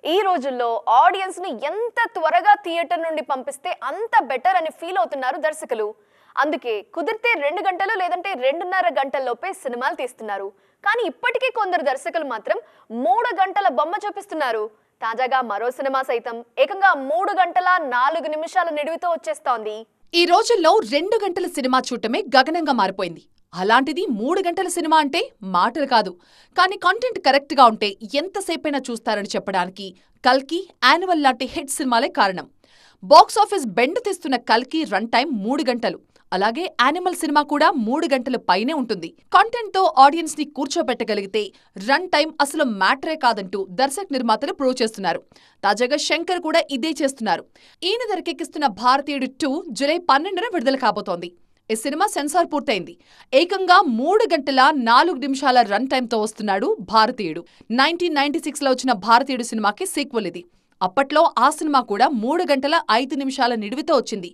ఈ రోజుల్లో ఆడియన్స్ ని ఎంత త్వరగా థియేటర్ నుండి పంపిస్తే అంత బెటర్ అని ఫీల్ అవుతున్నారు దర్శకులు. అందుకే కుదిరితే 2 గంటలు లేదంటే 2.5 గంటల్లోపే సినిమాలు తీస్తున్నారు. కానీ ఇప్పటికీ కొందరు దర్శకులు మాత్రం 3 గంటల బొమ్మ చూపిస్తున్నారు. తాజాగా మరో సినిమా సైతం ఏకంగా 3 గంటల 4 నిమిషాల నిడివితో వచ్చేస్తోంది. ఈ రోజుల్లో 2 గంటల సినిమా చూడటమే గగనంగా మారిపోయింది. అలాంటిది 3 గంటల సినిమా అంటే మాటలు కాదు. కానీ కంటెంట్ కరెక్ట్ గా ఉంటే ఎంతసేపైనా చూస్తారని చెప్పడానికి కల్కి, యానిమల్ లాంటి హిట్ సినిమాలే కారణం. బాక్సాఫీస్ బెండ్ తెస్తున్న కల్కి రన్ టైం 3 గంటలు. అలాగే యానిమల్ సినిమా కూడా 3 గంటల పైనే ఉంటుంది. కంటెంట్ తో ఆడియన్స్ ని కూర్చోబెట్టగలిగితే రన్ టైం అసలు మ్యాటరే కాదంటూ దర్శక నిర్మాతలు ప్రూవ్ చేస్తున్నారు. తాజాగా శంకర్ కూడా ఇదే చేస్తున్నారు. ఈయన తెరకెక్కిస్తున్న భారతీయుడు 2 జూలై 12న విడుదల కాబోతోంది. ఈ సినిమా సెన్సార్ పూర్తయింది. ఏకంగా 3 గంటల 4 నిమిషాల రన్ టైంతో వస్తున్నాడు భారతీయుడు. 1996లో వచ్చిన భారతీయుడు సినిమాకి సీక్వెల్ ఇది. అప్పట్లో ఆ సినిమా కూడా 3 గంటల 5 నిమిషాల నిడివితో వచ్చింది.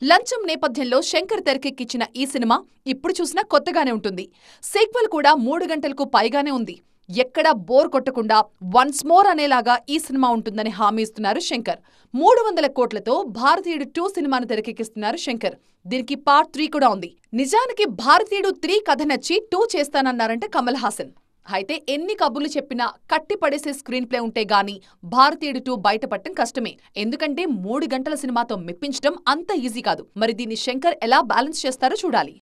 లంచం నేపథ్యంలో శంకర్ తెరకెక్కించిన ఈ సినిమా ఇప్పుడు చూసినా కొత్తగానే ఉంటుంది. సీక్వెల్ కూడా 3 గంటలకు పైగానే ఉంది. ఎక్కడా బోర్ కొట్టకుండా వన్స్ మోర్ అనేలాగా ఈ సినిమా ఉంటుందని హామీ ఇస్తున్నారు శంకర్. 300 కోట్లతో భారతీయుడు 2 సినిమాను తెరకెక్కిస్తున్నారు శంకర్. దీనికి పార్ట్ 3 కూడా ఉంది. నిజానికి భారతీయుడు 3 కథ నచ్చి 2 చేస్తానన్నారంటే కమల్ హాసన్. అయితే ఎన్ని కబుర్లు చెప్పినా కట్టిపడేసే స్క్రీన్ ప్లే ఉంటే గానీ భారతీయుడు 2 బయటపడటం కష్టమే. ఎందుకంటే 3 గంటల సినిమాతో మెప్పించడం అంత ఈజీ కాదు. మరి దీన్ని శంకర్ ఎలా బ్యాలెన్స్ చేస్తారో చూడాలి.